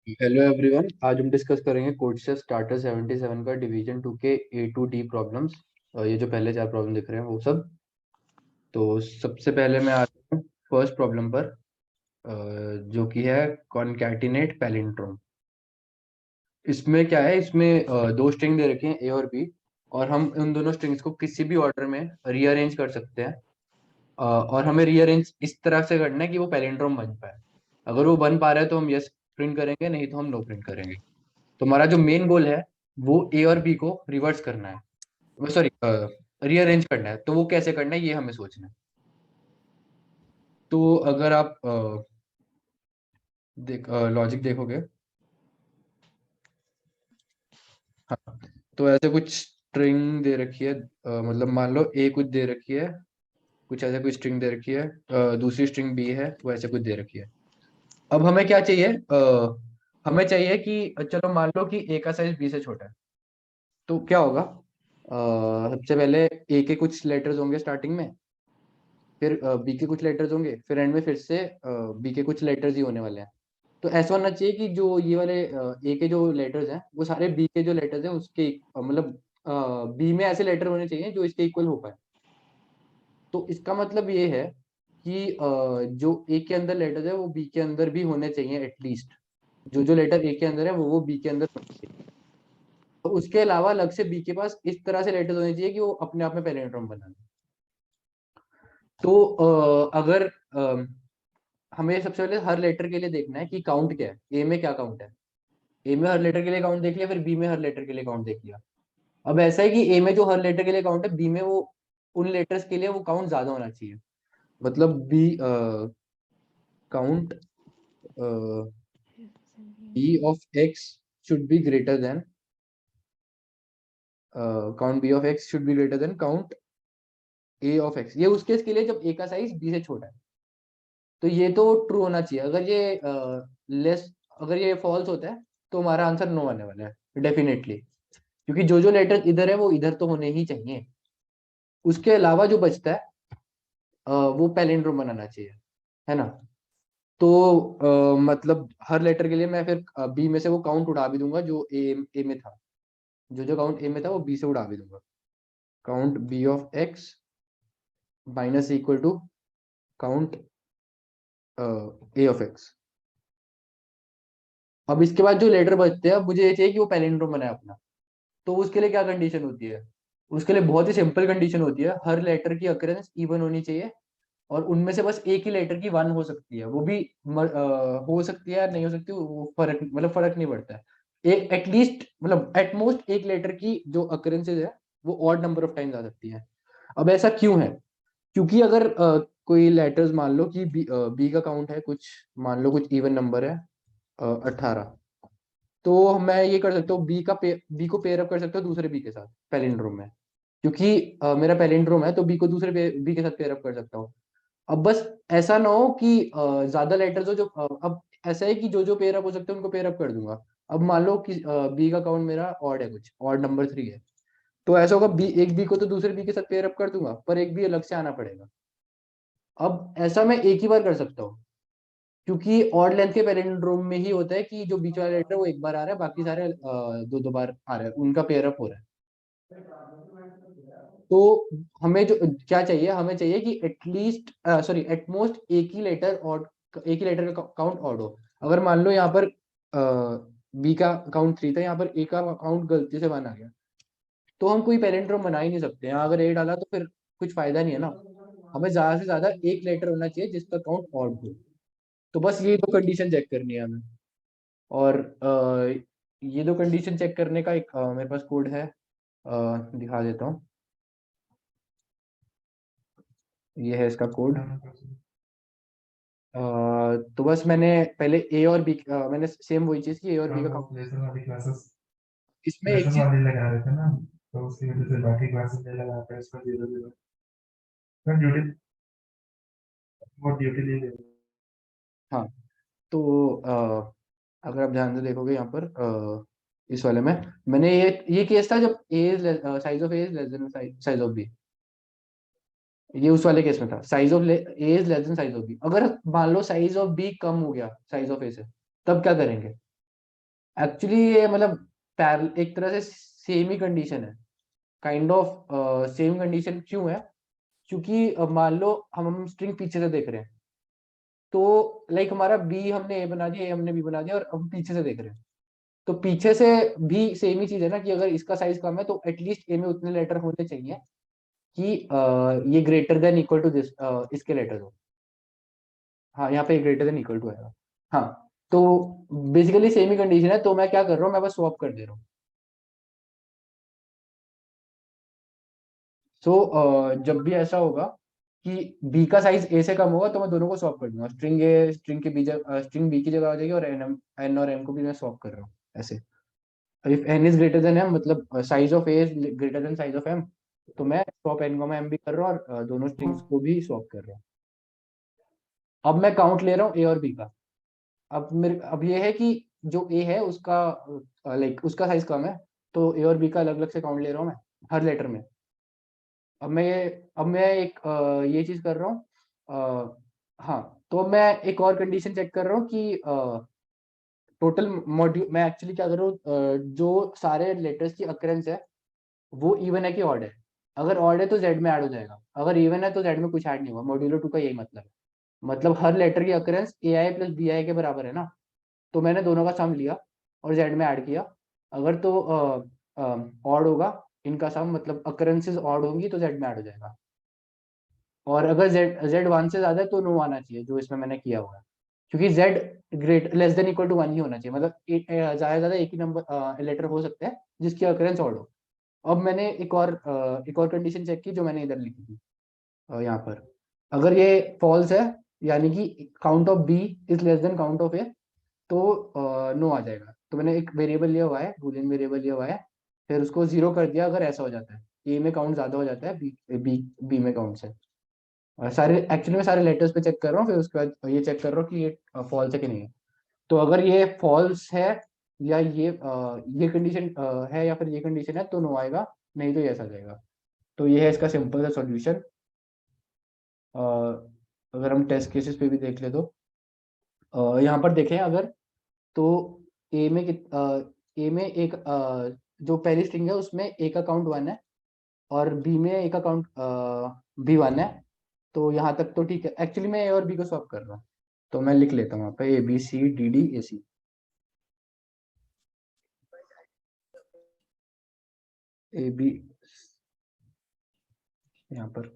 Hello everyone, आज हम discuss करेंगे कोडसेस स्टार्टर 77 का डिवीजन 2 के ए टू डी प्रॉब्लम्स। ये जो पहले चार प्रॉब्लम दिख रहे हैं वो सब। तो सबसे पहले मैं आता हूँ फर्स्ट प्रॉब्लम पर, जो कि है कॉनकैटिनेट पैलिंड्रोम। इसमें क्या है, इसमें दो स्ट्रिंग दे रखे हैं ए और बी, और हम उन दोनों स्ट्रिंग्स को किसी भी ऑर्डर में रीअरेंज कर सकते हैं। और हमें रीअरेंज इस तरह से करना है कि वो पैलिंड्रोम बन पाए। अगर वो बन पा रहा है तो हम यस प्रिंट करेंगे, नहीं तो हम नो प्रिंट करेंगे। तो हमारा जो मेन गोल है वो ए और बी को रिवर्स करना है, सॉरी रीअरेंज करना है। तो वो कैसे करना है ये हमें सोचना है। तो अगर आप लॉजिक देखोगे, हाँ, तो ऐसे कुछ स्ट्रिंग दे रखी है, मतलब मान लो ए कुछ दे रखी है, कुछ ऐसे कुछ स्ट्रिंग दे रखी है, दूसरी स्ट्रिंग बी है, वो ऐसे कुछ दे रखी है। अब हमें क्या चाहिए, हमें चाहिए कि चलो मान लो कि ए का साइज बी से छोटा है। तो क्या होगा, सबसे पहले ए के कुछ लेटर्स होंगे स्टार्टिंग में, फिर बी के कुछ लेटर्स होंगे, फिर एंड में फिर से बी के कुछ लेटर्स ही होने वाले हैं। तो ऐसा होना चाहिए कि जो ये वाले ए के जो लेटर्स हैं वो सारे बी के जो लेटर्स हैं उसके मतलब बी में ऐसे लेटर होने चाहिए जो इसके इक्वल हो पाए। तो इसका मतलब ये है कि जो ए के अंदर लेटर्स है वो बी के अंदर भी होने चाहिए एटलीस्ट। जो जो लेटर ए के अंदर है वो बी के अंदर होने चाहिए। और उसके अलावा अलग से बी के पास इस तरह से लेटर्स होने चाहिए कि वो अपने आप में पैलिंड्रोम बना दें। तो अगर हमें सबसे पहले हर लेटर के लिए देखना है कि काउंट क्या है, ए में क्या काउंट है। ए में हर लेटर के लिए काउंट देख लिया, फिर बी में हर लेटर के लिए काउंट देख लिया। अब ऐसा है कि ए में जो हर लेटर के लिए काउंट है, बी में वो उन लेटर्स के लिए वो काउंट ज्यादा होना चाहिए। मतलब b count b of x should be greater than count b of x should be greater than count a of x. ये उस केस के लिए जब ए का साइज बी से छोटा है। तो ये तो ट्रू होना चाहिए। अगर ये लेस, अगर ये फॉल्स होता है तो हमारा आंसर नो आने वाला है डेफिनेटली, क्योंकि जो जो लेटर इधर है वो इधर तो होने ही चाहिए। उसके अलावा जो बचता है वो पैलिंड्रोम बनाना चाहिए, है ना। तो मतलब हर लेटर के लिए मैं फिर बी में से वो काउंट उड़ा भी दूंगा जो ए में था। जो जो काउंट ए में था वो बी से उड़ा भी दूंगा। Count b of x minus equal to count a of x. अब इसके बाद जो लेटर बचते हैं, अब मुझे ये चाहिए कि वो पैलिंड्रोम बनाए अपना। तो उसके लिए क्या कंडीशन होती है, उसके लिए बहुत ही सिंपल कंडीशन होती है, हर लेटर की अकरेंस इवन होनी चाहिए। और उनमें से बस एक ही लेटर की वन हो सकती है, वो भी हो सकती है या नहीं हो सकती, वो फर्क मतलब फर्क नहीं पड़ता है। एक एटलीस्ट मतलब एटमोस्ट एक लेटर की जो अकरेंसेज है वो ऑड नंबर ऑफ टाइम्स आ सकती है। अब ऐसा क्यों है, क्योंकि अगर कोई लेटर्स मान लो कि बी का काउंट है कुछ, मान लो कुछ इवन नंबर है 18। तो मैं ये कर सकता हूँ बी को पेयर अप कर सकता हूँ दूसरे बी के साथ पैलिंड्रोम में। क्योंकि मेरा पैलिंड्रोम है तो बी को दूसरे बी के साथ पेयर अप कर सकता हूँ। अब बस ऐसा ना हो कि ज्यादा लेटर्स हो जो अब ऐसा है कि जो जो पेयर अप हो सकते हैं उनको पेयर अप कर दूंगा। अब मान लो कि बी का काउंट मेरा ऑड है, कुछ ऑड नंबर 3 है। तो ऐसा होगा बी, एक बी को तो दूसरे बी के साथ पेयर अप कर दूंगा, पर एक बी अलग से आना पड़ेगा। अब ऐसा मैं एक ही बार कर सकता हूँ, क्योंकि ऑड लेंथ के पैलिंड्रोम में ही होता है कि जो बीच वाला लेटर है वो एक बार आ रहा है, बाकी सारे दो दो बार आ रहे हैं, उनका पेयर अप हो रहा है। तो हमें जो क्या चाहिए, हमें चाहिए कि एटलीस्ट सॉरी एटमोस्ट एक ही लेटर ऑड, एक ही लेटर का काउंट ऑड हो। अगर मान लो यहाँ पर बी का काउंट 3 था, यहाँ पर ए का काउंट गलती से 1 आ गया, तो हम कोई पैलिंड्रोम बना ही नहीं सकते। यहाँ अगर ए डाला तो फिर कुछ फायदा नहीं है ना। हमें ज्यादा से ज्यादा एक लेटर होना चाहिए जिसका काउंट ऑड हो। तो बस ये दो कंडीशन चेक करनी है हमें। और ये दो कंडीशन चेक करने का एक मेरे पास कोड है, दिखा देता हूँ। ये है इसका कोड। तो बस मैंने पहले ए और बी, मैंने सेम वही चीज की ए और बी का काउंट। लेसन वाली क्लासेस इसमें एक लेसन चीज, वाली लगा रहे थे ना, तो उसकी वजह से बाकी क्लासेस नहीं लगा पाए, इसका 0 0। मैं ड्यूटी, वो ड्यूटी ले ले। हाँ, तो अगर आप ध्यान से देखोगे यहाँ पर इस वाले में मैंने ये केस था जब A size of A is less than size of B. ये उस वाले केस में था, size of A is less than size of B. अगर मान लो साइज ऑफ बी कम हो गया साइज ऑफ ए से, तब क्या करेंगे। एक्चुअली ये मतलब एक तरह से सेम ही कंडीशन है, काइंड ऑफ सेम कंडीशन क्यों है, क्योंकि मान लो हम स्ट्रिंग पीछे से देख रहे हैं, तो लाइक हमारा बी हमने ए बना दिया, ए हमने बी बना दिया, और हम पीछे से देख रहे हैं, तो पीछे से भी सेम ही चीज है ना, कि अगर इसका साइज कम है तो एटलीस्ट ए में उतने लेटर होने चाहिए कि ये greater than equal to this, इसके लेटर हो। हाँ, यहाँ पे ग्रेटर देन इक्वल टू आएगा। हाँ, तो बेसिकली सेम ही कंडीशन है, तो मैं क्या कर रहा हूँ, मैं बस स्वैप कर दे रहा हूँ। सो जब भी ऐसा होगा कि बी का साइज ए से कम होगा, तो मैं दोनों को स्वैप कर दूंगा, स्ट्रिंग ए स्ट्रिंग के बी स्ट्रिंग बी की जगह आ जाएगी, और एन और एम को भी मैं स्वैप कर रहा हूँ ऐसे। If N is greater than M, मतलब size of A is greater than size of M, तो मैं स्वैप एन को मैं एम भी कर रहा हूँ, और दोनों स्ट्रिंग्स को भी स्वैप कर रहा हूँ। अब मैं काउंट ले रहा हूँ ए और बी का। अब ये है कि जो ए है उसका लाइक उसका साइज कम है, तो ए और बी का अलग अलग से काउंट ले रहा हूँ मैं हर लेटर में। अब मैं एक ये चीज कर रहा हूँ। हाँ, तो मैं एक और कंडीशन चेक कर रहा हूँ कि टोटल मॉड्यूल, मैं एक्चुअली क्या कर रहा हूँ, जो सारे लेटर्स की अकरेंस है वो इवन है कि ऑड है। अगर ऑड है तो जेड में ऐड हो जाएगा, अगर इवन है तो जेड में कुछ ऐड नहीं होगा। मॉड्यूलो 2 का यही मतलब है, मतलब हर लेटर की occurrence a i plus b i के बराबर है ना, तो मैंने दोनों का सम लिया और जेड में ऐड किया। अगर तो ऑड होगा इनका सम, मतलब अकरेंसेस ऑड होंगी तो जेड में ऐड हो जाएगा। और अगर जेड जेड वन से ज्यादा है तो नो आना चाहिए, जो इसमें मैंने किया हुआ है, क्योंकि Z great less than equal to one ही होना चाहिए, मतलब ज्यादा से ज्यादा एक ही नंबर लेटर हो सकता है जिसकी अकरेंस ऑड हो। अब मैंने एक और कंडीशन चेक की जो मैंने इधर लिखी थी, यहाँ पर। अगर ये फॉल्स है, यानी कि count of B is less than count of A, तो नो आ जाएगा। तो मैंने एक वेरिएबल लिया हुआ है, बूलियन वेरिएबल लिया हुआ है, फिर उसको जीरो कर दिया अगर ऐसा हो जाता है, ए में काउंट ज्यादा हो जाता है बी बी बी में काउंट से। और सारे एक्चुअली मैं सारे लेटर्स पे चेक कर रहा हूँ, फिर उसके बाद ये चेक कर रहा हूँ कि ये फॉल्स है कि नहीं है। तो अगर ये फॉल्स है, या ये कंडीशन है, या फिर ये कंडीशन है, तो नो आएगा, नहीं तो यस आ जाएगा। तो ये है इसका सिंपल सा सॉल्यूशन। अगर हम टेस्ट केसेस पे भी देख ले तो यहाँ पर देखें अगर, तो ए में ए में एक जो पहली स्ट्रिंग है उसमें ए का काउंट वन है, और बी में ए का काउंट बी वन है। तो यहाँ तक तो ठीक है, एक्चुअली मैं ए और बी को स्वैप कर रहा हूँ, तो मैं लिख लेता हूँ यहाँ पे a b c d d a c. A b, यहाँ पर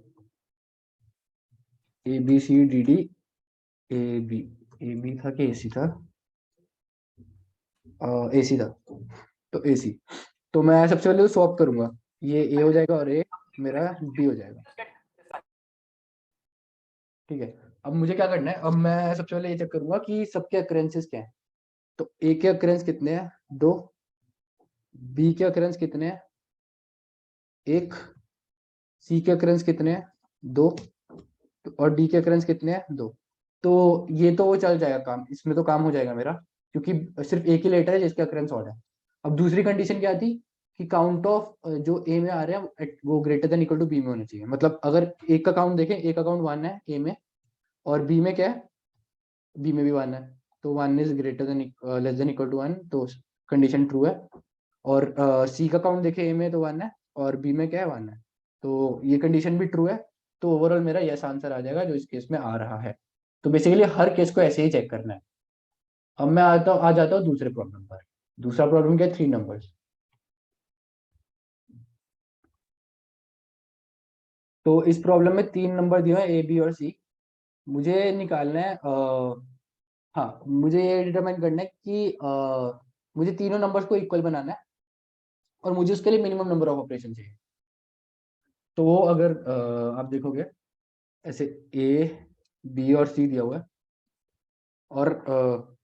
a b c d d a b, a b था कि ए सी था, ए सी था, तो ए सी। तो मैं सबसे पहले तो स्वैप करूंगा, ये ए हो जाएगा और ए मेरा बी हो जाएगा। ठीक है, अब मुझे क्या करना है, अब मैं सबसे पहले ये चेक करूंगा कि सबके अकरेंसेस क्या है। तो ए के अकरेंस कितने हैं, दो। बी के अकरेंस कितने हैं, एक। सी के अकरेंस कितने हैं, दो। और डी के अकरेंस कितने हैं, दो। तो ये तो वो चल जाएगा काम, इसमें तो काम हो जाएगा मेरा, क्योंकि सिर्फ एक ही लेटर है जिसके अकरेंस ऑड है। अब दूसरी कंडीशन क्या थी, कि काउंट ऑफ जो ए में आ रहे हैं वो greater than equal to b में होना चाहिए। मतलब अगर एक का काउंट देखें, एक का काउंट वन है ए में, और बी में क्या है, बी में भी वन है, तो one is greater than less than equal to one, तो कंडीशन ट्रू है। और सी का काउंट देखें, ए में तो वन है और बी में क्या है, वन है, तो ये कंडीशन भी ट्रू है। तो ओवरऑल मेरा यस आंसर आ जाएगा जो इस केस में आ रहा है। तो बेसिकली हर केस को ऐसे ही चेक करना है। अब मैं आ जाता हूँ दूसरे प्रॉब्लम पर। दूसरा प्रॉब्लम क्या है, थ्री नंबर्स। तो इस प्रॉब्लम में तीन नंबर दिए हैं, ए बी और सी। मुझे निकालना है हाँ, मुझे ये डिटरमाइन करना है कि मुझे तीनों नंबर्स को इक्वल बनाना है, और मुझे उसके लिए मिनिमम नंबर ऑफ ऑपरेशन चाहिए। तो अगर आप देखोगे ऐसे, ए बी और सी दिया हुआ है, और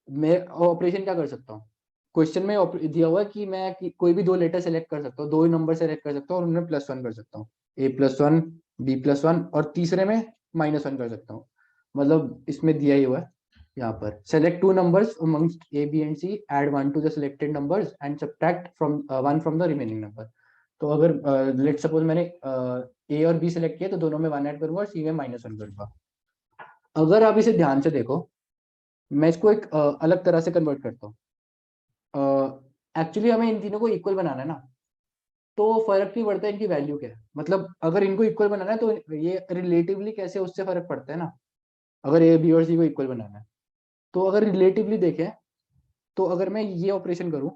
मैं ऑपरेशन क्या कर सकता हूँ, क्वेश्चन में दिया हुआ है कि मैं कोई भी दो लेटर सेलेक्ट कर सकता हूँ, दो ही नंबर सेलेक्ट कर सकता हूँ, और उनमें प्लस वन कर सकता हूँ, A plus one B plus one, और तीसरे में माइनस वन कर सकता हूँ। मतलब इसमें दिया ही हुआ है यहाँ पर, select two numbers amongst a b and c, add one to the selected numbers and subtract from one from the remaining number. तो अगर लेट सपोज मैंने ए और बी सेलेक्ट किया, तो दोनों में वन ऐड करूंगा और सी में माइनस वन करूंगा। अगर आप इसे ध्यान से देखो, मैं इसको एक अलग तरह से कन्वर्ट करता हूँ। एक्चुअली हमें इन तीनों को इक्वल बनाना है ना, तो फर्क नहीं पड़ता इनकी वैल्यू क्या है। मतलब अगर इनको इक्वल बनाना है तो ये रिलेटिवली कैसे, उससे फर्क पड़ता है ना। अगर ए बी और सी को इक्वल बनाना है तो अगर रिलेटिवली देखें तो अगर मैं ये ऑपरेशन करूं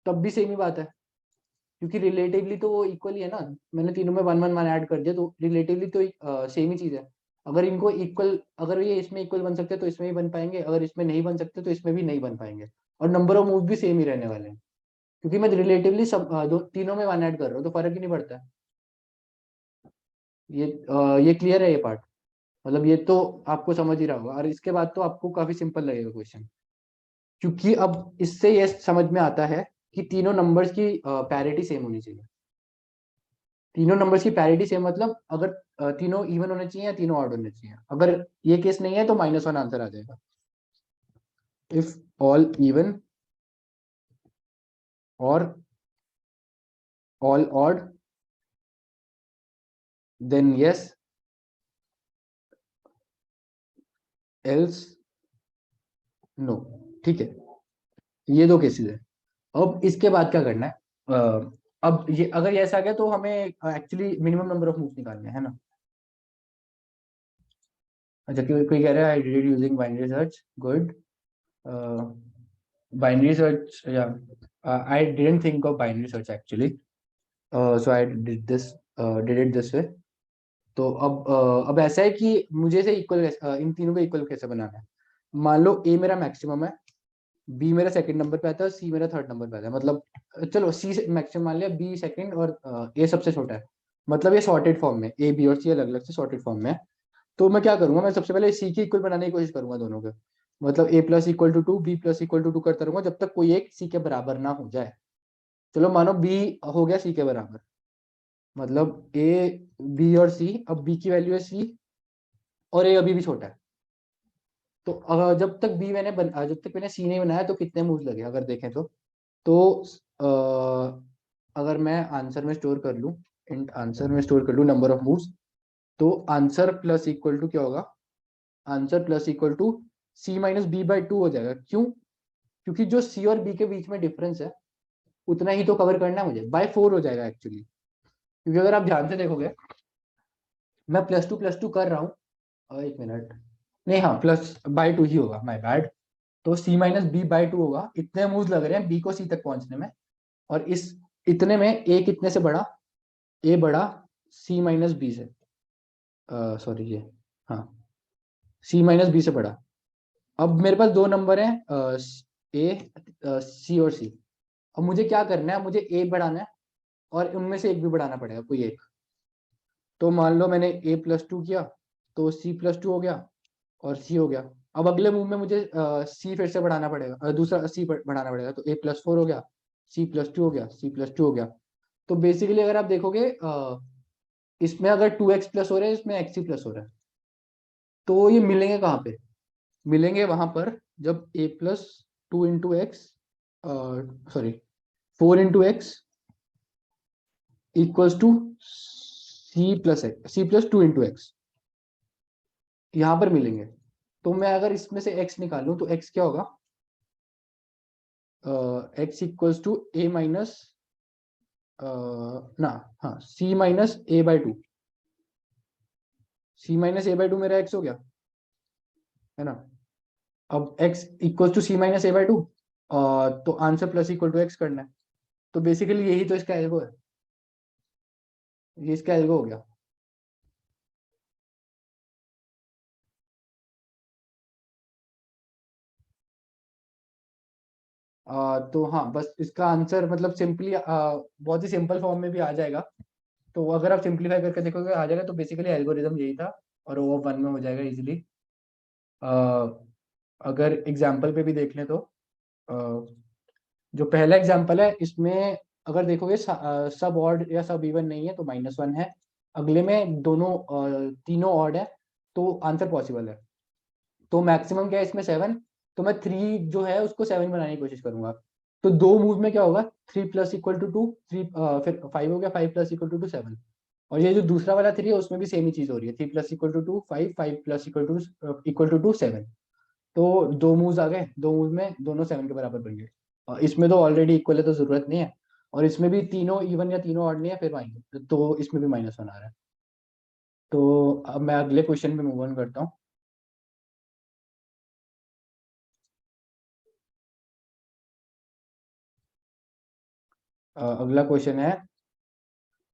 तब भी सेम ही बात है, क्योंकि रिलेटिवली तो वो इक्वल ही है ना। मैंने तीनों में वन वन वन ऐड कर दिया तो रिलेटिवली तो सेम ही चीज है। अगर इनको इक्वल, अगर ये इसमें इक्वल बन सकते हैं तो इसमें भी बन पाएंगे, अगर इसमें नहीं बन सकते तो इसमें भी नहीं बन पाएंगे। और नंबर ऑफ मूव भी सेम ही रहने वाले हैं, क्योंकि मैं रिलेटिवली सब दो तीनों में वन ऐड कर रहा हूँ तो फर्क ही नहीं पड़ता है। ये क्लियर है ये पार्ट? मतलब ये तो आपको समझ ही रहा होगा, और इसके बाद तो आपको काफी सिंपल लगेगा क्वेश्चन, क्योंकि अब इससे ये समझ में आता है कि तीनों नंबर्स की पैरिटी सेम होनी चाहिए। तीनों नंबर्स की पैरिटी सेम मतलब अगर तीनों इवन होने चाहिए या तीनों ऑड होने चाहिए। अगर ये केस नहीं है तो -1 आंसर आ जाएगा। इफ ऑल इवन और all odd then yes, else no. ठीक है, ये दो केसेस है। अब इसके बाद क्या करना है? अब ये अगर ये ऐसा आ गया तो हमें actually minimum number of moves निकालने हैं, है ना। अच्छा, कोई कह रहा है I did using binary search, good. Binary search, या I didn't think of binary search actually, so I did it this way. तो अब ऐसा है कि मुझे से इक्वल, इन तीनों को इक्वल कैसे बनाना है। मान लो ए मेरा मैक्सिमम है, बी मेरा सेकंड नंबर पे आता है, सी मेरा थर्ड नंबर पे आता है। मतलब चलो सी मैक्सिमम मान लिया, बी सेकंड और ए सबसे छोटा है। मतलब ये सॉर्टेड फॉर्म में, ए बी और सी अलग अलग से सॉर्टेड फॉर्म में है। तो मैं क्या करूंगा, मैं सबसे पहले सी की इक्वल बनाने की कोशिश करूंगा दोनों के। मतलब A plus equal to two, B plus equal to two करता रहूंगा जब तक कोई एक सी के बराबर ना हो जाए। चलो मानो बी हो गया सी के बराबर, मतलब ए बी और सी, अब बी की वैल्यू है सी और ए अभी भी छोटा है। तो जब तक मैंने सी नहीं बनाया तो कितने मूव्स लगे अगर देखें तो अगर मैं आंसर में स्टोर कर लूँ, इंट आंसर में स्टोर कर लूँ नंबर ऑफ मूव्स, तो आंसर प्लस इक्वल टू क्या होगा? Answer plus equal to C minus b by two हो जाएगा। क्यों? क्योंकि जो सी और बी के बीच में डिफरेंस है उतना ही तो कवर करना है मुझे, बाय 4 हो जाएगा एक्चुअली। क्योंकि अगर आप ध्यान से देखोगे, मैं प्लस टू कर रहा हूँ, एक मिनट, नहीं हाँ प्लस बाय टू ही होगा, माय बैड। तो सी माइनस बी बाय टू होगा, इतने मूव लग रहे हैं बी को सी तक पहुंचने में। और इस इतने में ए कितने से बड़ा? ए बड़ा सी माइनस बी से, सॉरी ये, हाँ, सी माइनस बी से बड़ा। अब मेरे पास दो नंबर हैं, ए सी और सी। अब मुझे क्या करना है, मुझे ए बढ़ाना है और उनमें से एक भी बढ़ाना पड़ेगा, कोई एक। तो मान लो मैंने ए प्लस टू किया तो सी प्लस टू हो गया और सी हो गया। अब अगले मूव में मुझे सी फिर से बढ़ाना पड़ेगा, दूसरा सी बढ़ाना पड़ेगा, तो ए प्लस फोर हो गया, सी प्लस टू हो गया, सी प्लस टू हो गया। तो बेसिकली अगर आप देखोगे, इसमें अगर 2x प्लस हो रहा है, इसमें x ही प्लस हो रहा है। तो ये मिलेंगे कहाँ पे? मिलेंगे वहां पर जब a plus two into x, sorry 4 into x equals to c plus two into x, यहाँ पर मिलेंगे। तो मैं अगर इसमें से x निकालूं तो x क्या होगा? x equals to A minus, ना, हाँ, C minus A by two. C minus A by two मेरा x हो गया, है ना। अब x equal to C minus A by two, तो answer plus equal to X करना है। तो बेसिकली यही तो इसका एल्गो है, ये इसका एल्गो हो गया। तो हाँ, बस इसका आंसर मतलब सिंपली बहुत ही सिंपल फॉर्म में भी आ जाएगा। तो अगर आप सिंप्लीफाई करके देखोगे आ जाएगा। तो बेसिकली एल्गोरिदम यही था और वो 1 में हो जाएगा इजीली। अगर एग्जाम्पल पे भी देख लें तो जो पहला एग्जाम्पल है इसमें अगर देखोगे सब ऑड या सब इवन नहीं है तो -1 है। अगले में दोनों तीनों ऑड है तो आंसर पॉसिबल है। तो मैक्सिमम क्या है इसमें 7, तो मैं 3 जो है उसको 7 बनाने की कोशिश करूंगा। तो दो मूव में क्या होगा, 3 plus equal to two, three फिर 5 हो गया, 5 प्लस इक्वल टू 7। और ये जो दूसरा वाला 3 है उसमें भी सेम ही चीज हो रही है, 3 plus equal to two, 5 5 plus equal to 7। तो 2 मूव्स आ गए, 2 मूव में दोनों 7 के बराबर बन गए। इसमें तो ऑलरेडी इक्वल है तो जरूरत नहीं है, और इसमें भी तीनों इवन या तीनों ऑड नहीं है, फिर माइनस, तो इसमें भी -1 आ रहा है। तो अब मैं अगले क्वेश्चन पे मूव ऑन करता हूँ। अगला क्वेश्चन है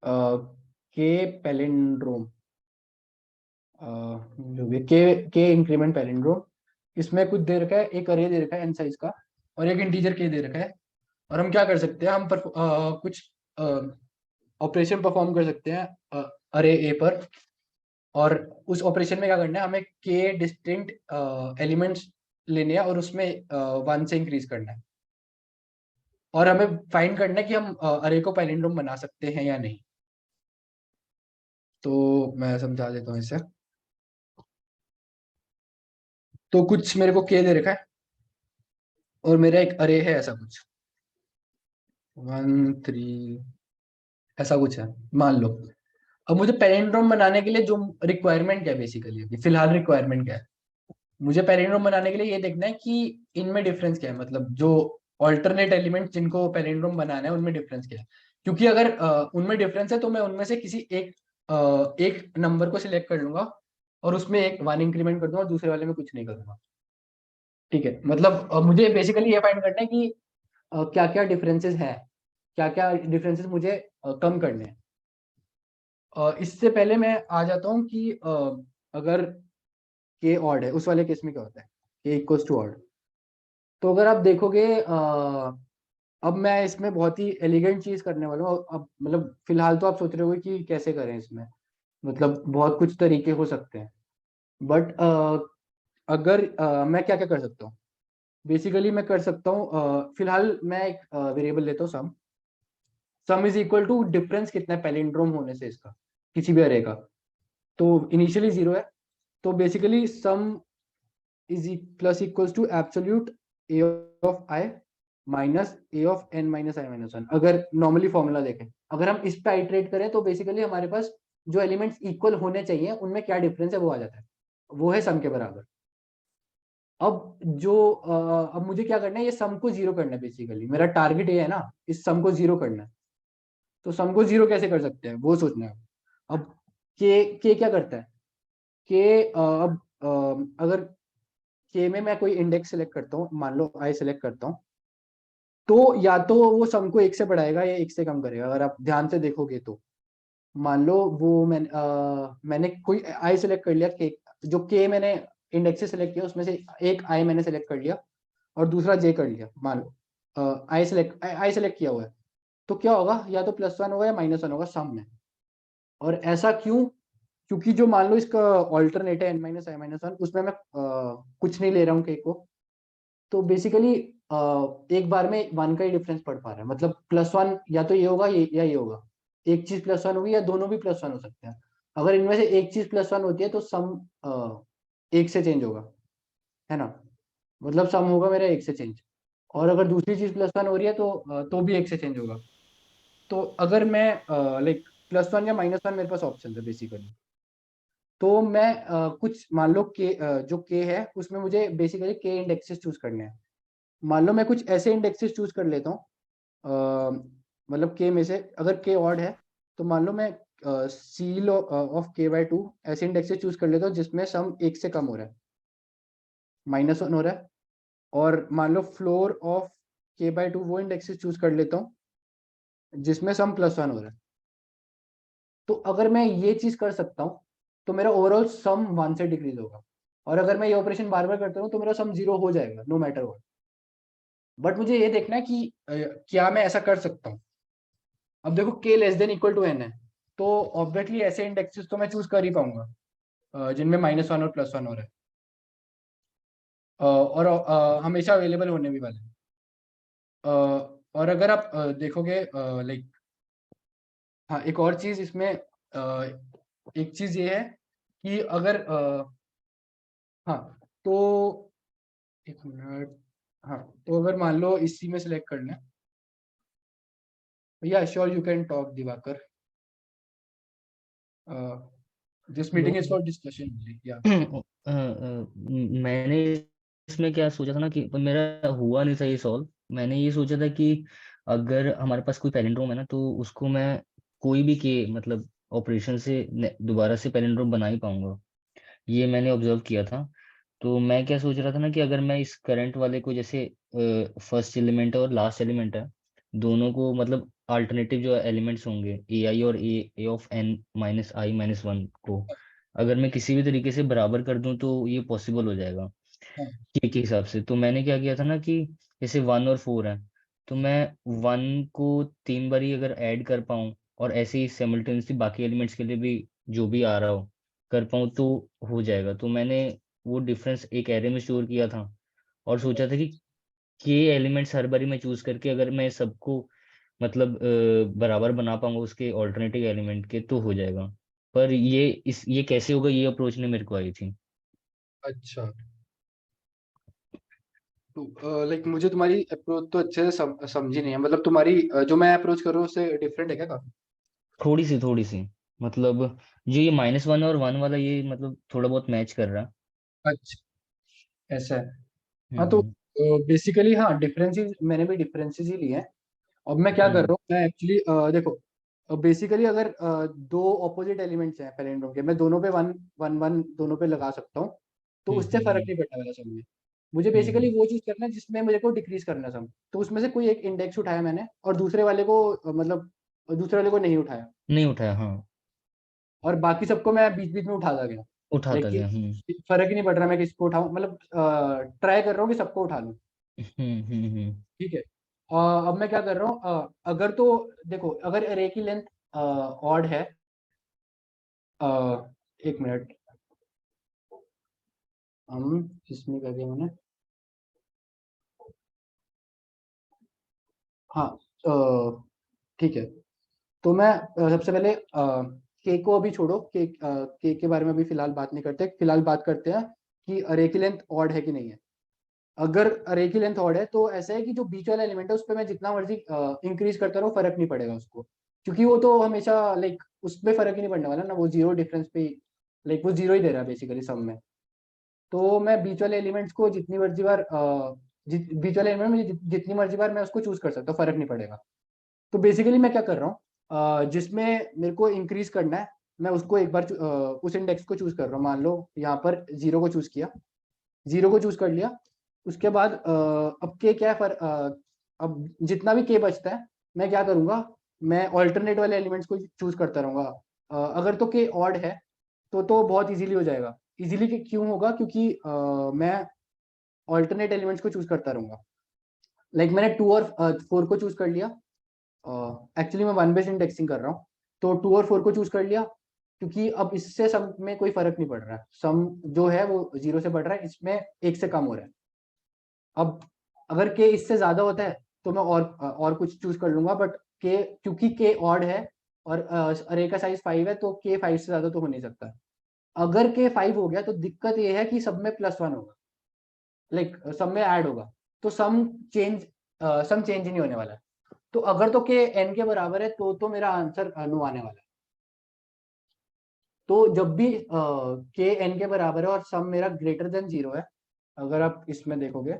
के पैलिंड्रोम, जो भी के इंक्रीमेंट पैलिंड्रोम। इसमें कुछ दे रखा है, एक अरे दे रखा है n साइज का, और एक इंटीजर के दे रखा है। और हम क्या कर सकते हैं, हम कुछ ऑपरेशन परफॉर्म कर सकते हैं अरे ए पर। और उस ऑपरेशन में क्या करना है, हमें के डिस्टिंक्ट एलिमेंट्स लेने हैं और उसमें 1 से इंक्रीज करना है, और हमें फाइंड करना है कि हम अरे को पैलिंड्रोम बना सकते हैं या नहीं। तो मैं समझा देता हूँ इसे। तो कुछ मेरे को के दे रखा है, और मेरा एक अरे है ऐसा कुछ 1 3 ऐसा कुछ है, मान लो। अब मुझे पैलिंड्रोम बनाने के लिए जो रिक्वायरमेंट क्या है, बेसिकली अभी फिलहाल रिक्वायरमेंट क्या है, मुझे पैलिंड्रोम बनाने के लिए ये देखना है कि इनमें डिफरेंस क्या है, मतलब जो ऑल्टरनेट एलिमेंट जिनको पैलिंड्रोम बनाना है उनमें डिफरेंस क्या है। क्योंकि अगर उनमें डिफरेंस है तो मैं उनमें से किसी एक नंबर को सिलेक्ट कर लूंगा, और उसमें एक 1 इंक्रीमेंट कर दूंगा, और दूसरे वाले में कुछ नहीं करूंगा। ठीक है, मतलब मुझे बेसिकली ये फाइंड करना है कि क्या क्या डिफरेंसेस हैं, क्या क्या डिफरेंसेस मुझे कम करने हैं। इससे पहले मैं आ जाता हूँ कि अगर के ऑड है, उस वाले केस में क्या होता है, के इक्वल्स टू ऑड। तो अगर आप देखोगे अब मैं इसमें बहुत ही एलिगेंट चीज करने वाला हूँ। अब मतलब फिलहाल तो आप सोच रहे होगे कि कैसे करें इसमें, मतलब बहुत कुछ तरीके हो सकते हैं। बट अगर मैं क्या क्या कर सकता हूँ, बेसिकली मैं कर सकता हूँ, फिलहाल मैं एक वेरिएबल लेता हूँ sum is equal to difference कितना है पैलिंड्रोम होने से इसका, किसी भी अरे का। तो इनिशियली 0 है, तो basically sum is plus equals to absolute a of i minus a of N minus I minus 1। अगर नॉर्मली फॉर्मूला देखें, अगर हम इस पे आइट्रेट करें तो बेसिकली हमारे पास जो एलिमेंट्स इक्वल होने चाहिए उनमें क्या डिफरेंस है वो आ जाता है, वो है सम के बराबर। अब अब मुझे क्या करना है, ये सम को 0 करना है, बेसिकली मेरा टारगेट ये है ना, इस सम को 0 करना है। तो सम को 0 कैसे कर सकते हैं वो सोचना है। अब के क्या करता है, के अब अगर के में मैं कोई इंडेक्स सेलेक्ट करता हूँ, मान लो आई सेलेक्ट करता हूँ, तो या तो वो सम को 1 से बढ़ाएगा या 1 से कम करेगा। अगर आप ध्यान से देखोगे तो मान लो मैंने कोई आई सेलेक्ट कर लिया, के जो के मैंने इंडेक्स से सेलेक्ट किया उसमें से एक आई मैंने सेलेक्ट कर लिया, और दूसरा जे कर लिया, मान लो आई सेलेक्ट किया हुआ है। तो क्या होगा, या तो +1 होगा या -1 होगा सम में। और ऐसा क्यों, क्योंकि जो मान लो इसका ऑल्टरनेट है n-i-1, उसमें मैं कुछ नहीं ले रहा हूँ के को। तो बेसिकली एक बार में 1 का ही डिफरेंस पड़ पा रहा है, मतलब +1 या तो ये होगा या ये होगा। एक चीज +1 होगी या दोनों भी +1 हो सकते हैं। अगर इनमें से एक चीज +1 होती है तो सम 1 से चेंज होगा, है ना, मतलब सम होगा मेरा 1 से चेंज। और अगर दूसरी चीज +1 हो रही है तो भी 1 से चेंज होगा। तो अगर मैं लाइक +1 या -1 मेरे पास ऑप्शन है बेसिकली। तो मैं कुछ मान लो के जो के है उसमें मुझे बेसिकली के इंडेक्सेस चूज करने हैं। मान लो मैं कुछ ऐसे इंडेक्सेस चूज कर लेता हूँ, मतलब के में से अगर के ऑड है तो मान लो मैं सील ऑफ k/2 ऐसे इंडेक्सेस चूज कर लेता हूँ जिसमें सम 1 से कम हो रहा है, -1 हो रहा है। और मान लो फ्लोर ऑफ k/2 वो इंडेक्सेस चूज कर लेता हूँ जिसमें सम +1 हो रहा है। तो अगर मैं ये चीज कर सकता हूँ तो मेरा ओवरऑल सम 1 से डिक्रीज होगा। और अगर मैं ये ऑपरेशन बार बार करता हूँ तो मेरा सम 0 हो जाएगा नो मैटर व्हाट। बट मुझे ये देखना है कि क्या मैं ऐसा कर सकता हूँ। अब देखो k<=n है, तो ऑब्वियसली ऐसे इंडेक्सेस तो मैं चूज कर ही पाऊंगा जिनमें -1 और +1 हो रहा है, और हमेशा अवेलेबल होने भी वाले हैं। और अगर आप देखोगे लाइक, हाँ एक और चीज इसमें, एक चीज ये है कि अगर हाँ, तो एक मिनट, हाँ तो अगर मान लो इसी में सिलेक्ट करना है, या sure you can talk Diwakar, this hello. Meeting is for discussion या। मैंने इसमें क्या सोचा था ना कि, पर मेरा हुआ नहीं था ये सॉल्व। मैंने ये सोचा था कि अगर हमारे पास कोई पैलिंड्रोम है ना, तो उसको मैं कोई भी के मतलब ऑपरेशन से दोबारा से पैलिंड्रोम बना ही पाऊंगा। ये मैंने ऑब्जर्व किया था। तो मैं क्या सोच रहा था ना कि अगर मैं इस करंट वाले को, जैसे फर्स्ट एलिमेंट और लास्ट एलिमेंट है, दोनों को मतलब अल्टरनेटिव जो एलिमेंट्स होंगे ए आई और A of N minus I minus one को, अगर मैं किसी भी तरीके से बराबर कर दूं तो ये पॉसिबल हो जाएगा हाँ। के हिसाब से। तो मैंने क्या किया था ना कि जैसे 1 और 4 है, तो मैं 1 को 3 बारी अगर ऐड कर पाऊँ, और ऐसे ही सिमल्टेनियसली बाकी एलिमेंट्स के लिए भी जो भी आ रहा हो कर पाऊँ, तो हो जाएगा। तो मैंने वो डिफरेंस एक एरे में स्टोर किया था, और सोचा था कि के एलिमेंट्स हर बारी मैं चूज करके अगर मैं सबको मतलब बराबर बना पाऊंगा उसके ऑल्टरनेटिव एलिमेंट के, तो हो जाएगा। पर ये कैसे होगा, ये अप्रोच ने मेरे को आई थी। अच्छा, तो लाइक मुझे तुम्हारी अप्रोच तो अच्छे से समझी नहीं है, मतलब तुम्हारी जो मैं अप्रोच कर रहा हूँ उससे डिफरेंट है क्या काफी? थोड़ी सी मतलब, जो ये -1 और 1 वाला, ये मतलब थोड़ा बहुत मैच कर रहा है। अच्छा, ऐसा है। हाँ, तो हम्म बेसिकली हाँ, डिफरेंसेस मैंने भी डिफरेंसेस ही लिए हैं। अब मैं क्या कर हम्म रहा हूँ, मैं एक्चुअली देखो, बेसिकली अगर दो ऑपोजिट एलिमेंट्स हैं पैलिंड्रोम के, मैं दोनों पे वन वन वन दोनों पे लगा सकता हूँ, तो हम्म उससे फर्क हम्म नहीं पड़ता मेरा सम में। मुझे हम्म बेसिकली हम्म, वो चीज करना है जिसमें मुझे को डिक्रीज करना है सम। तो उसमें से कोई एक इंडेक्स उठाया मैंने, और दूसरे वाले को मतलब दूसरे वाले को नहीं उठाया, नहीं उठाया, हाँ। और बाकी सबको मैं बीच बीच में उठाता गया। उठाता लेकिन गया। फर्क ही नहीं पड़ रहा मैं किसको उठाऊं, मतलब ट्राई कर रहा हूँ कि सबको उठा लूं। हम्म। ठीक है। अब मैं क्या कर रहा हूँ, अगर तो देखो, अगर अरे की लेंथ ऑड है, अ, एक मिनट, हम इसमें क्या किया मैंने, हाँ, ठीक है। तो मैं सबसे पहले के को अभी छोड़ो, के बारे में अभी फिलहाल बात नहीं करते, फिलहाल बात करते हैं कि अरे की लेंथ ऑड है कि नहीं है। अगर अरे की लेंथ ऑड है तो ऐसा है कि जो बीच वाला एलिमेंट है उस पर मैं जितना मर्जी इंक्रीज करता रहूं, फर्क नहीं पड़ेगा उसको, क्योंकि वो तो हमेशा लाइक उसमें फर्क ही नहीं पड़ने वाला ना, वो जीरो डिफरेंस पे, लाइक वो जीरो ही दे रहा है बेसिकली सम में। तो मैं बीच वाले एलिमेंट्स को जितनी मर्जी बार बीच वाले एलिमेंट में जितनी मर्जी बार मैं उसको चूज कर सकता हूँ, फर्क नहीं पड़ेगा। तो बेसिकली मैं क्या कर रहा हूँ, जिसमें मेरे को इंक्रीज करना है, मैं उसको एक बार उस इंडेक्स को चूज कर रहा हूँ। मान लो यहाँ पर जीरो को चूज किया, जीरो को चूज कर लिया। उसके बाद अब के क्या है, अब जितना भी के बचता है, मैं क्या करूंगा, मैं ऑल्टरनेट वाले एलिमेंट्स को चूज करता रहूंगा। अगर तो के ऑड है तो बहुत इजीली हो जाएगा। इजीली क्यों होगा, क्योंकि मैं ऑल्टरनेट एलिमेंट्स को चूज करता रहूंगा। लाइक मैंने 2 और 4 को चूज कर लिया। एक्चुअली मैं वन बेस्ड इंडेक्सिंग कर रहा हूँ, तो 2 और 4 को चूज कर लिया, क्योंकि अब इससे सम में कोई फर्क नहीं पड़ रहा है, सम जो है वो जीरो से बढ़ रहा है, इसमें एक से कम हो रहा है। अब अगर के इससे ज्यादा होता है तो मैं और कुछ चूज कर लूंगा, बट के, क्योंकि के ऑड है और अरे का साइज 5 है, तो के 5 से ज्यादा तो हो नहीं सकता। अगर के 5 हो गया तो दिक्कत ये है कि सब में +1 होगा, लाइक सब में ऐड होगा, तो चेंज सम चेंज ही नहीं होने वाला है। तो अगर तो के एन के बराबर है तो मेरा आंसर नो आने वाला है। तो जब भी के एन के बराबर है और सम मेरा ग्रेटर देन जीरो है, अगर आप इसमें देखोगे,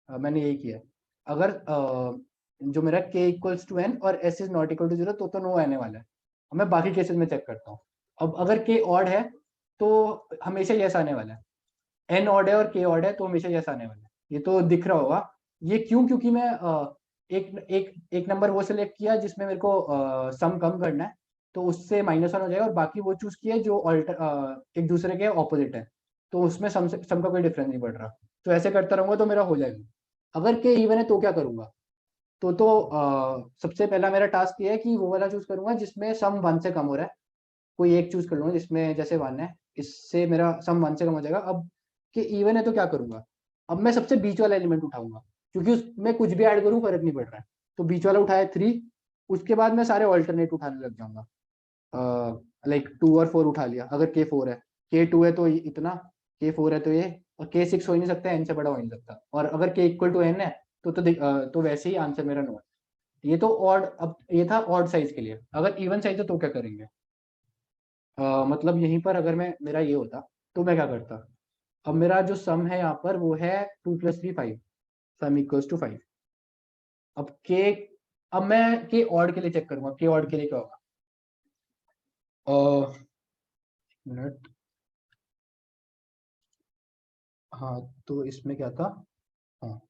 मैंने यही किया है। अगर जो मेरा के इक्वल्स टू एन और s is not equal to zero, तो नो आने वाला है। अब मैं बाकी केसेस में चेक करता हूँ। अब अगर के ऑड है तो हमेशा यस आने वाला है, एन ऑड है और के ऑड है तो हमेशा यस आने वाला है। ये तो दिख रहा होगा। ये क्यों, क्योंकि मैं एक एक एक नंबर वो सिलेक्ट किया जिसमें मेरे को सम कम करना है, तो उससे -1 हो जाएगा, और बाकी वो चूज किया जो एक दूसरे के ऑपोजिट है, तो उसमें सम का कोई डिफरेंस नहीं पड़ रहा। तो ऐसे करता रहूंगा तो मेरा हो जाएगा। अगर के इवन है तो क्या करूंगा, सबसे पहला मेरा टास्क ये है कि वो वाला चूज करूंगा जिसमें सम 1 से कम हो रहा है। कोई एक चूज कर लूंगा जिसमें जैसे 1 है, इससे मेरा सम 1 से कम हो जाएगा। अब कि इवन है तो क्या करूंगा, अब मैं सबसे बीच वाला एलिमेंट उठाऊंगा, क्योंकि उसमें कुछ भी ऐड करूं फर्क नहीं पड़ रहा है। तो बीच वाला उठाया 3, उसके बाद मैं सारे ऑल्टरनेट उठाने लग जाऊंगा। लाइक 2 और 4 उठा लिया, अगर के 4 है, के 2 है तो इतना, के 4 है तो ये, और के 6 हो ही नहीं सकता, एन से बड़ा हो ही नहीं सकता, और अगर के इक्वल टू एन है तो वैसे ही आंसर मेरा नो है। ये तो ऑड, अब ये था ऑड साइज के लिए। अगर इवन साइज है तो क्या करेंगे, मतलब यहीं पर अगर मैं मेरा ये होता तो मैं क्या करता, अब मेरा जो सम है यहाँ पर वो है 2 + 3 5, सम इक्वल्स टू 5। अब के, अब मैं के ऑड के लिए चेक करूंगा, के ऑड के लिए क्या होगा। मिनट, हाँ तो इसमें क्या था, हाँ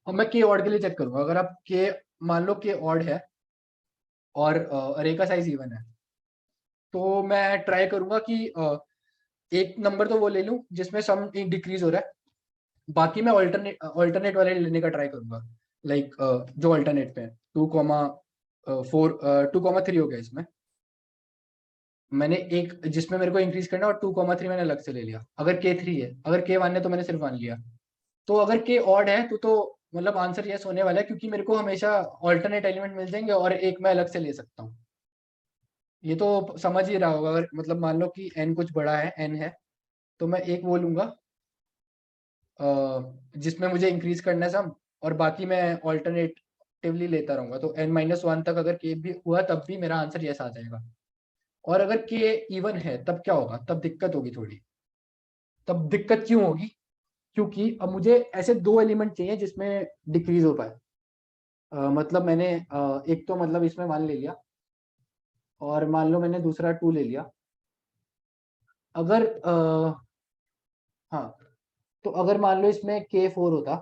अब मैं के ऑड के लिए चेक करूंगा। अगर आप के, मान लो के ऑड है और अरे का साइज इवन है, तो मैं ट्राई करूंगा कि एक नंबर तो वो ले लूं जिसमें सम डिक्रीज हो रहा है, बाकी मैं ऑल्टरनेट वाले लेने का ट्राई करूंगा। लाइक जो ऑल्टरनेट पे है 2,4 2,3 हो गया इसमें, मैंने एक जिसमें मेरे को इंक्रीज करना और 2,3 मैंने अलग से ले लिया। अगर के 3 है, अगर के 1 है तो मैंने सिर्फ 1 लिया। तो अगर के ऑड है तो मतलब आंसर यस होने वाला है, क्योंकि मेरे को हमेशा ऑल्टरनेट एलिमेंट मिल जाएंगे और एक मैं अलग से ले सकता हूँ। ये तो समझ ही रहा होगा। अगर मतलब मान लो कि n कुछ बड़ा है, n है, तो मैं एक वो लूंगा जिसमें मुझे इंक्रीज करना है सम, और बाकी मैं ऑल्टरनेटिवली लेता रहूंगा। तो n-1 तक अगर के भी हुआ तब भी मेरा आंसर यस आ जाएगा। और अगर के इवन है तब क्या होगा, तब दिक्कत होगी थोड़ी। तब दिक्कत क्यों होगी, क्योंकि अब मुझे ऐसे दो एलिमेंट चाहिए जिसमें डिक्रीज हो पाए। मतलब मैंने एक तो मतलब इसमें 1 ले लिया, और मान लो मैंने दूसरा 2 ले लिया। अगर हाँ, तो अगर मान लो इसमें के 4 होता,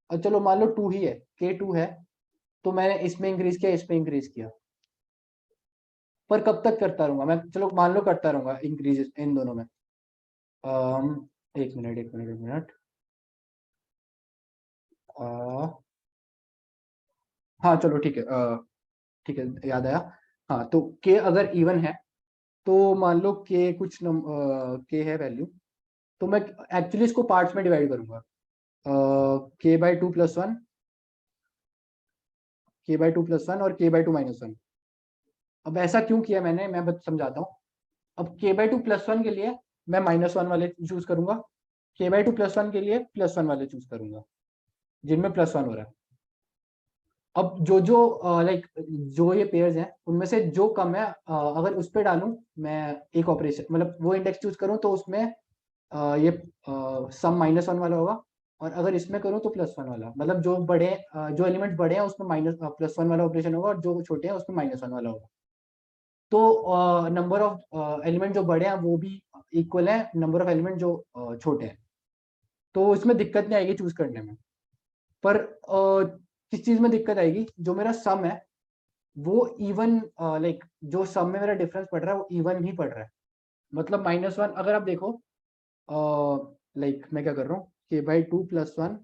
और चलो मान लो 2 ही है, के 2 है, तो मैंने इसमें इंक्रीज किया, इसमें इंक्रीज किया, पर कब तक करता रहूंगा मैं, चलो मान लो करता रहूंगा इंक्रीज इन दोनों में। एक मिनट एक मिनट एक मिनट, हाँ चलो ठीक है, ठीक है याद आया। हाँ तो के अगर इवन है तो मान लो के कुछ के है वैल्यू, तो मैं एक्चुअली इसको पार्ट्स में डिवाइड करूंगा, k/2 + 1, k/2 + 1 और k/2 - 1। अब ऐसा क्यों किया मैंने, मैं बस समझाता हूँ। अब k/2 + 1 के लिए मैं -1 वाले चूज करूंगा, k/2 + 1 के लिए +1 वाले चूज करूंगा, जिनमें +1 हो रहा है। अब जो जो लाइक जो ये पेयर्स हैं उनमें से जो कम है, अगर उस पर डालूं मैं एक ऑपरेशन, मतलब वो इंडेक्स चूज करूं तो उसमें ये सम -1 वाला होगा, और अगर इसमें करूं तो +1 वाला। मतलब जो बड़े जो एलिमेंट्स बड़े हैं उसमें +1 वाला ऑपरेशन होगा, और जो छोटे हैं उसमें -1 वाला होगा। तो नंबर ऑफ एलिमेंट जो बड़े हैं वो भी इक्वल है नंबर ऑफ एलिमेंट जो छोटे हैं, तो इसमें दिक्कत नहीं आएगी चूज करने में। पर किस चीज में दिक्कत आएगी, जो मेरा सम है वो इवन, लाइक जो सम में मेरा डिफरेंस पड़ रहा है वो इवन ही पड़ रहा है। मतलब -1, अगर आप देखो, लाइक मैं क्या कर रहा हूँ, k/2 + 1,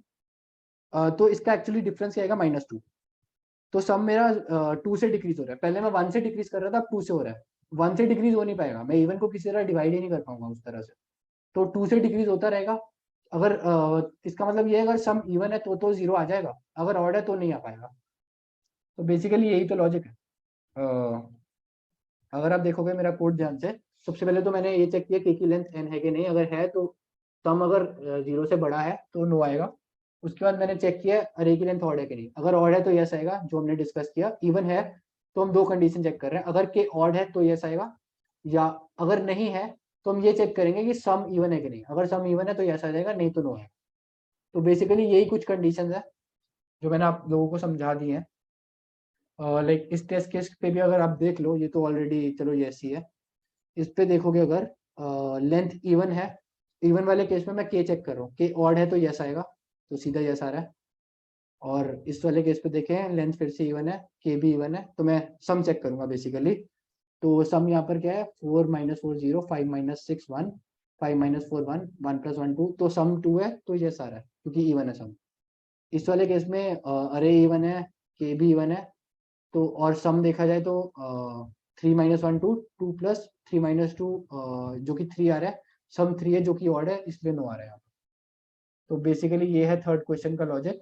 तो इसका एक्चुअली डिफरेंस क्या आएगा, -2। तो सम मेरा 2 से डिक्रीज हो रहा है, पहले मैं 1 से डिक्रीज कर रहा था, अब 2 से हो रहा है। 1 से डिक्रीज हो नहीं पाएगा, मैं इवन को किसी तरह डिवाइड ही नहीं कर पाऊंगा उस तरह से, तो 2 से डिक्रीज होता रहेगा। अगर इसका मतलब ये है, अगर सम इवन है तो 0 आ जाएगा, अगर ऑड है तो नहीं आ पाएगा। तो बेसिकली यही तो लॉजिक है। अगर आप देखोगे मेरा कोड ध्यान से, सबसे पहले तो मैंने ये चेक किया की लेंथ n है कि नहीं, अगर है तो सम अगर 0 से बड़ा है तो नो आएगा। उसके बाद मैंने चेक किया अरे की लेंथ ऑड है कि नहीं, अगर ऑड है तो यस आएगा, जो हमने डिस्कस किया। इवन है तो हम दो कंडीशन चेक कर रहे हैं, अगर के ऑड है तो यस आएगा, या अगर नहीं है तो हम ये चेक करेंगे कि सम इवन है कि नहीं, अगर सम इवन है तो यस आ जाएगा, नहीं तो नो है। तो बेसिकली यही कुछ कंडीशन है जो मैंने आप लोगों को समझा दी है। लाइक इस टेस्ट केस पे भी अगर आप देख लो, ये तो ऑलरेडी चलो यस ही है। इस पे देखोगे अगर लेंथ इवन है, इवन वाले केस में मैं के चेक कर रहा हूँ, के ऑड है तो यस आएगा, तो सीधा यस आ रहा है। और इस वाले केस पे देखें लेंथ फिर से इवन है, के भी इवन है, तो मैं सम चेक करूंगा बेसिकली। तो सम यहाँ पर क्या है, 4 - 4 0, 5 - 6 1, 5 - 4 1, 1 + 1 2, तो सम 2 है तो यस आ रहा है क्योंकि इवन है सम। इस वाले केस में अरे इवन है, के भी इवन है, तो और सम देखा जाए तो 3 - 1 2, 2 + 3 - 2, जो कि 3 आ रहा है, सम 3 है जो कि ऑड है, इसलिए नो आ रहा है यहाँ पे। तो बेसिकली ये है थर्ड क्वेश्चन का लॉजिक।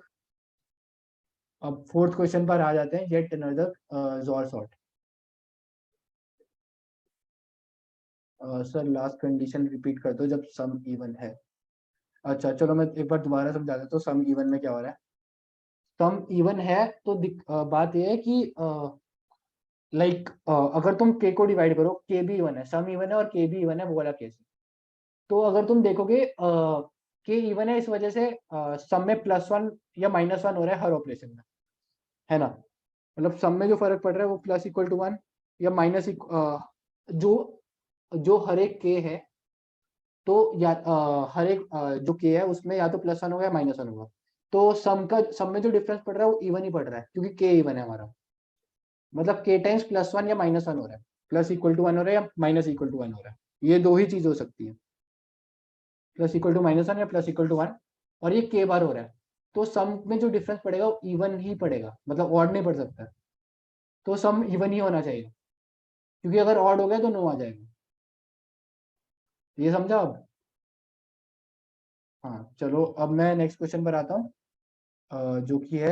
अब फोर्थ क्वेश्चन पर आ जाते हैं, yet another XOR sort. Sir last condition repeat कर दो, जब सम इवन है। अच्छा चलो मैं एक बार दोबारा समझा देता हूँ, सम इवन में क्या हो रहा है। सम इवन है तो बात यह है कि लाइक अगर तुम के को डिवाइड करो, के भी इवन है, सम इवन है और के भी इवन है, वो वाला केस है। तो अगर तुम देखोगे के इवन है, इस वजह से सम में +1 या -1 हो रहा है हर ऑपरेशन में, है ना। मतलब सम में जो फर्क पड़ रहा है वो +=1 या माइनस, जो जो हर एक के है, तो या हर एक जो के है उसमें या तो +1 होगा या -1 होगा। तो सम में जो डिफरेंस पड़ रहा है वो इवन ही पड़ रहा है, क्योंकि के इवन है हमारा। मतलब के टाइम्स +1 या -1 हो रहा है, +=1 हो रहा है या -1 हो रहा है। ये दो ही चीज हो सकती है, +=-1 या +=1, और ये के बार हो रहा है। तो सम में जो डिफरेंस पड़ेगा वो इवन ही पड़ेगा, मतलब ऑड नहीं पड़ सकता। तो सम इवन ही होना चाहिए, क्योंकि अगर ऑड हो गया तो नो आ जाएगा। ये समझा अब? हाँ चलो, अब मैं नेक्स्ट क्वेश्चन पर आता हूँ, जो कि है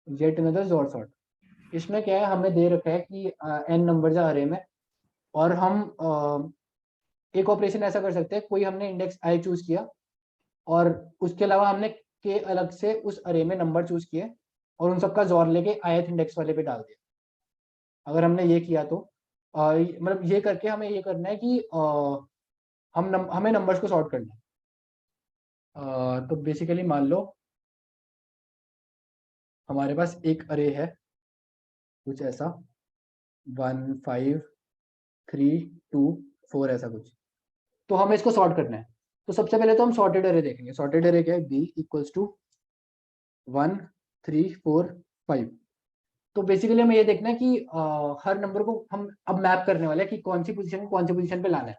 येट अनदर जॉर सॉर्ट। इसमें क्या है, हमें दे रखा है कि n नंबर है अरे में, और हम एक ऑपरेशन ऐसा कर सकते हैं, कोई हमने इंडेक्स i चूज किया, और उसके अलावा हमने के अलग से उस अरे में नंबर चूज किए, और उन सबका जोर लेके ith इंडेक्स वाले पे डाल दिया। अगर हमने ये किया तो मतलब ये करके हमें ये करना है कि हमें नंबर्स को सॉर्ट करना है। तो बेसिकली मान लो हमारे पास एक अरे है कुछ ऐसा, 1 5 3 2 4 ऐसा कुछ। तो हमें इसको सॉर्ट करना है। तो सबसे पहले तो हम सॉर्टेड अरे देखेंगे। सॉर्टेड अरे क्या है, b = 1 3 4 5। तो बेसिकली हमें ये देखना है कि हर नंबर को हम अब मैप करने वाले हैं कि कौन सी पोजीशन पे लाना है।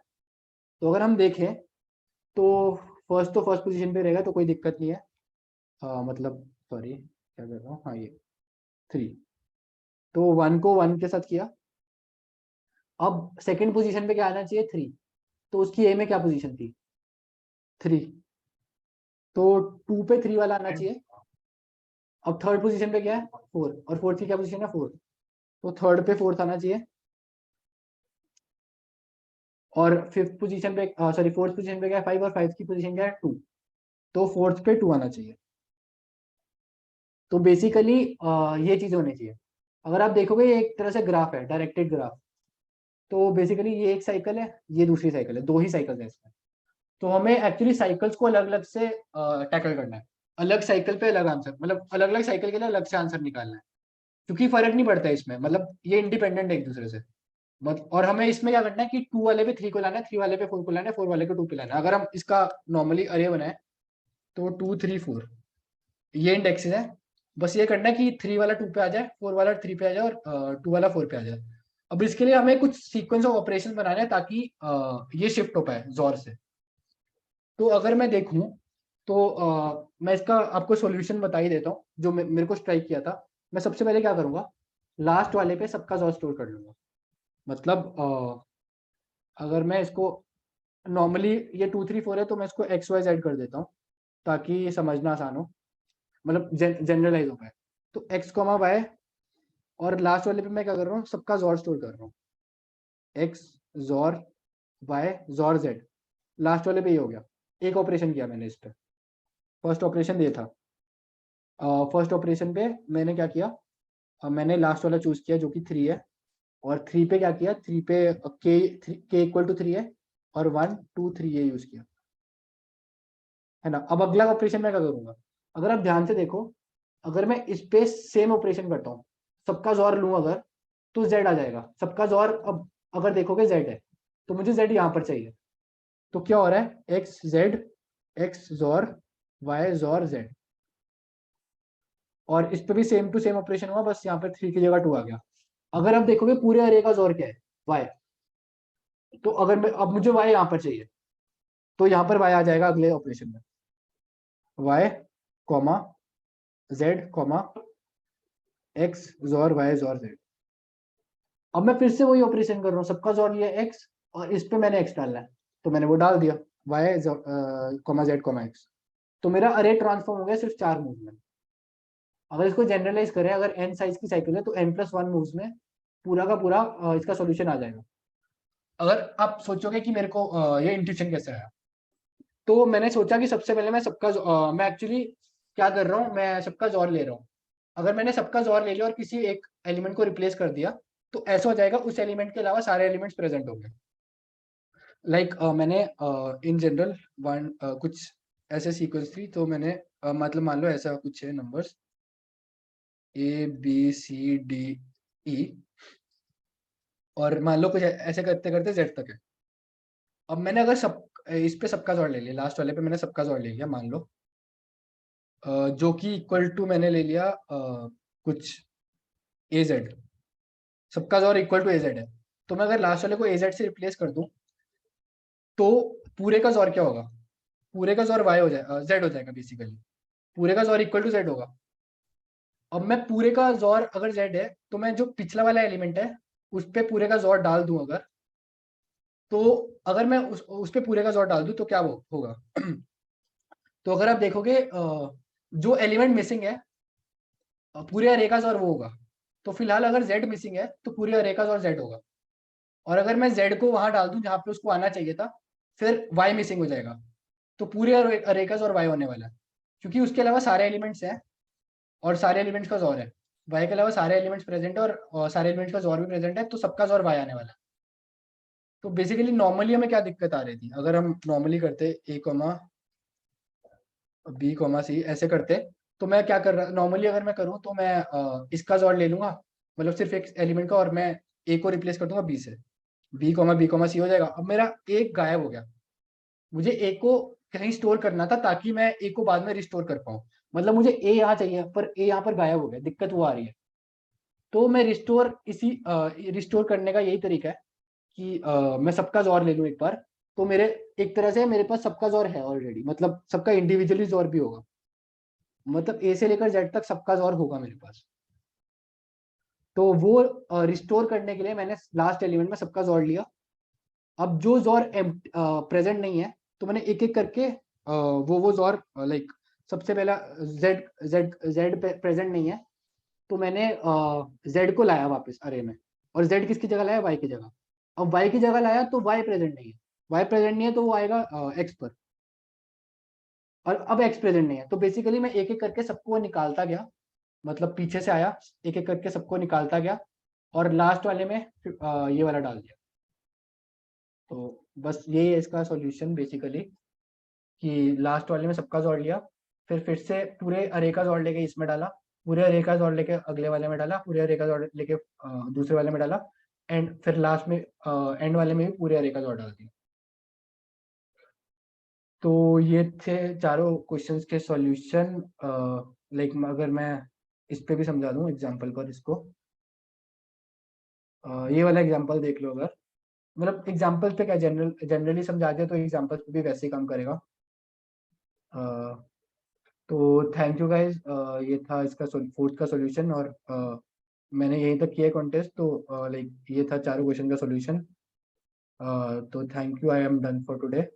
तो अगर हम देखें तो फर्स्ट पोजीशन पे रहेगा, तो कोई दिक्कत नहीं है। मतलब सॉरी क्या कर रहा हूँ, हाँ ये 3। तो 1 को 1 के साथ किया। अब सेकंड पोजीशन पे क्या आना चाहिए, 3। तो उसकी ए में क्या पोजीशन थी, 3। तो 2 पे 3 वाला आना चाहिए। अब थर्ड पोजीशन पे क्या है, 4, और फोर्थ की क्या पोजीशन है, 4। तो थर्ड पे फोर्थ आना चाहिए, और फिफ्थ पोजीशन पे सॉरी फोर्थ पोजीशन पे क्या है, 5, और 5 की पोजीशन क्या है, 2। तो फोर्थ पे 2 आना चाहिए। तो बेसिकली ये चीज होनी चाहिए। अगर आप देखोगे ये एक तरह से ग्राफ है, डायरेक्टेड ग्राफ। तो बेसिकली ये एक साइकिल है, ये दूसरी साइकिल है, दो ही साइकिल है इसमें। तो हमें एक्चुअली साइकिल्स को अलग अलग से टैकल करना है। अलग साइकिल पे अलग आंसर, मतलब अलग अलग साइकिल के लिए अलग से आंसर निकालना है, क्योंकि फर्क नहीं पड़ता है इसमें, मतलब ये इंडिपेंडेंट है एक दूसरे से। और हमें इसमें क्या करना है कि 2 वाले पे 3 को लाना है, 3 वाले पे 4 को लाना है, 4 वाले को 2 पे लाना है। अगर हम इसका नॉर्मली अरे बनाए तो 2 3 4 ये इंडेक्सेस है। बस ये करना है कि 3 वाला 2 पे आ जाए, 4 वाला 3 पे आ जाए, और 2 वाला 4 पे आ जाए। अब इसके लिए हमें कुछ सीक्वेंस ऑफ ऑपरेशन बनाना है, ताकि ये शिफ्ट हो पाए जोर से। तो अगर मैं देखूं तो मैं इसका आपको सॉल्यूशन बता ही देता हूँ, जो मेरे को स्ट्राइक किया था। मैं सबसे पहले क्या करूंगा, लास्ट वाले पे सबका जोर स्टोर कर लूंगा। मतलब अगर मैं इसको नॉर्मली ये 2 3 4 है, तो मैं इसको XYZ कर देता हूँ, ताकि समझना आसान हो, मतलब जनरलाइज हो पाए। तो X, Y, और लास्ट वाले पे मैं क्या कर रहा हूँ, सबका जोर स्टोर कर रहा हूँ, X जोर Y जोर Z। लास्ट वाले पे ये हो गया, एक ऑपरेशन किया मैंने इस पे। फर्स्ट ऑपरेशन ये था। फर्स्ट ऑपरेशन पे मैंने क्या किया, मैंने लास्ट वाला चूज किया जो कि 3 है, और 3 पे क्या किया, 3 पे के = 3 है, और 1 2 3 ये यूज किया, है ना। अब अगला ऑपरेशन मैं क्या करूंगा, अगर आप ध्यान से देखो, अगर मैं इस पे सेम ऑपरेशन करता हूँ, सबका जोर लूं अगर, तो Z आ जाएगा सबका जोर। अब अगर देखोगे Z है, तो मुझे Z यहाँ पर चाहिए। तो क्या हो रहा है, XZ, X जोर Y जोर Z। और इस पे भी सेम टू सेम ऑपरेशन हुआ, बस यहाँ पे 3 की जगह 2 आ गया। अगर आप देखोगे पूरे अरे का जोर क्या है, Y। तो अगर मैं अब मुझे Y यहाँ पर चाहिए, तो यहाँ पर Y आ जाएगा अगले ऑपरेशन में, Y, Z, X जोर Y जोर Z। अब मैं फिर से वही ऑपरेशन कर रहा हूँ, सबका जोर लिया X, और इस पे मैंने X डालना है, तो मैंने वो डाल दिया, Y, Z, X। तो मेरा अरे ट्रांसफॉर्म हो गया सिर्फ 4 मूव में। अगर इसको जनरलाइज करें, अगर n साइज की साइकिल है, तो n+1 मूव्स में पूरा का पूरा इसका सॉल्यूशन आ जाएगा। अगर आप सोचोगे कि मेरे को ये इंट्यूशन कैसे आया, तो मैंने सोचा कि सबसे पहले मैं एक्चुअली क्या कर रहा हूँ, मैं सबका जोर ले रहा हूँ। अगर मैंने सबका जोर ले लिया और किसी एक एलिमेंट को रिप्लेस कर दिया, तो ऐसा हो जाएगा उस एलिमेंट के अलावा सारे एलिमेंट्स प्रेजेंट होंगे। लाइक मैंने इन जनरल कुछ ऐसे सीक्वेंस थी, तो मैंने मतलब मान लो ऐसा कुछ है नंबर्स ABCDE, और मान लो कुछ ऐसे करते करते Z तक है। अब मैंने अगर सब इस पे सबका जोड़ ले लिया, लास्ट वाले पे मैंने सबका जोड़ ले लिया मान लो, जो कि इक्वल टू मैंने ले लिया कुछ AZ, सबका जोड़ इक्वल टू AZ है। तो मैं अगर लास्ट वाले को AZ से रिप्लेस कर दूं तो पूरे का जोड़ क्या होगा? पूरे का जोड़ Y हो जाएगा, Z हो जाएगा बेसिकली। पूरे का जोड़ इक्वल टू Z होगा। अब मैं पूरे का जोड़ अगर Z है तो मैं जो पिछला वाला एलिमेंट है उस पे पूरे का जोड़ डाल दूं अगर, तो अगर मैं उस पे पूरे का जोड़ डाल दूं तो क्या वो होगा? तो अगर आप देखोगे जो एलिमेंट मिसिंग है पूरे अरे का जोड़ वो होगा। तो फिलहाल अगर Z मिसिंग है तो पूरे अरे का जोड़ Z होगा, और अगर मैं Z को वहां डाल दूं जहां पे उसको आना चाहिए था, फिर Y मिसिंग हो जाएगा, तो पूरे अरे का जोड़ Y होने वाला है, क्योंकि उसके अलावा सारे एलिमेंट्स हैं और सारे एलिमेंट्स का जोड़ है। Y के अलावा सारे एलिमेंट्स प्रेजेंट है और सारे एलिमेंट्स का जोड़ भी प्रेजेंट है, तो सबका जोड़ Y आने वाला है। तो बेसिकली नॉर्मली हमें क्या दिक्कत आ रही थी, अगर हम नॉर्मली करते A, B, C ऐसे करते, तो मैं क्या कर रहा, नॉर्मली अगर मैं करूँ तो मैं इसका जोड़ ले लूंगा, मतलब सिर्फ एक एलिमेंट का, और मैं A को रिप्लेस कर दूंगा B से, B, C हो जाएगा। अब मेरा एक गायब हो गया, मुझे A को कहीं स्टोर करना था ताकि मैं A को बाद में रिस्टोर कर पाऊँ। मतलब मुझे A यहाँ चाहिए पर A यहाँ पर गायब हो गया, दिक्कत वो आ रही है। तो मैं रिस्टोर करने का यही तरीका है कि मैं सबका जोर ले लूँ एक बार, तो मेरे एक तरह से मेरे पास सबका जोर है ऑलरेडी, मतलब सबका इंडिविजुअली जोर भी होगा, मतलब A से लेकर Z तक सबका जोर होगा मेरे पास। तो वो रिस्टोर करने के लिए मैंने लास्ट एलिमेंट में सबका जोर लिया। अब जो जोर प्रेजेंट नहीं है तो मैंने एक एक करके वो जोर लाइक सबसे पहला Z प्रेजेंट नहीं है, तो मैंने Z को लाया वापस अरे में, और Z किसकी जगह लाया? Y की जगह। अब Y की जगह लाया तो Y प्रेजेंट नहीं है, Y प्रेजेंट नहीं है तो वो आएगा X पर, और अब X प्रेजेंट नहीं है, तो बेसिकली मैं एक एक करके सबको निकालता गया, मतलब पीछे से आया, एक एक करके सबको निकालता गया, और लास्ट वाले में ये वाला डाल दिया। तो बस यही है इसका सॉल्यूशन बेसिकली, कि लास्ट वाले में सबका जोड़ लिया, फिर से पूरे अरे का जोड़ लेके इसमें डाला, पूरे अरे का जोड़ लेके अगले वाले में डाला, पूरे अरे का जोड़ लेके दूसरे वाले में डाला, एंड फिर लास्ट में एंड वाले में भी पूरे अरे का जोड़ डाल दिया। तो ये थे चारों क्वेश्चंस के सॉल्यूशन। लाइक अगर मैं इस पे भी समझा दूं एग्जांपल पर इसको, ये वाला एग्जांपल देख लो अगर, मतलब एग्जांपल पे क्या जनरली समझा दिया तो एग्जांपल पे भी वैसे ही काम करेगा। तो थैंक यू गाइज, ये था इसका फोर्थ का सॉल्यूशन, और मैंने यहीं तक किया कॉन्टेस्ट, तो लाइक ये था चारों क्वेश्चन का सॉल्यूशन। तो thank you, I am done for today.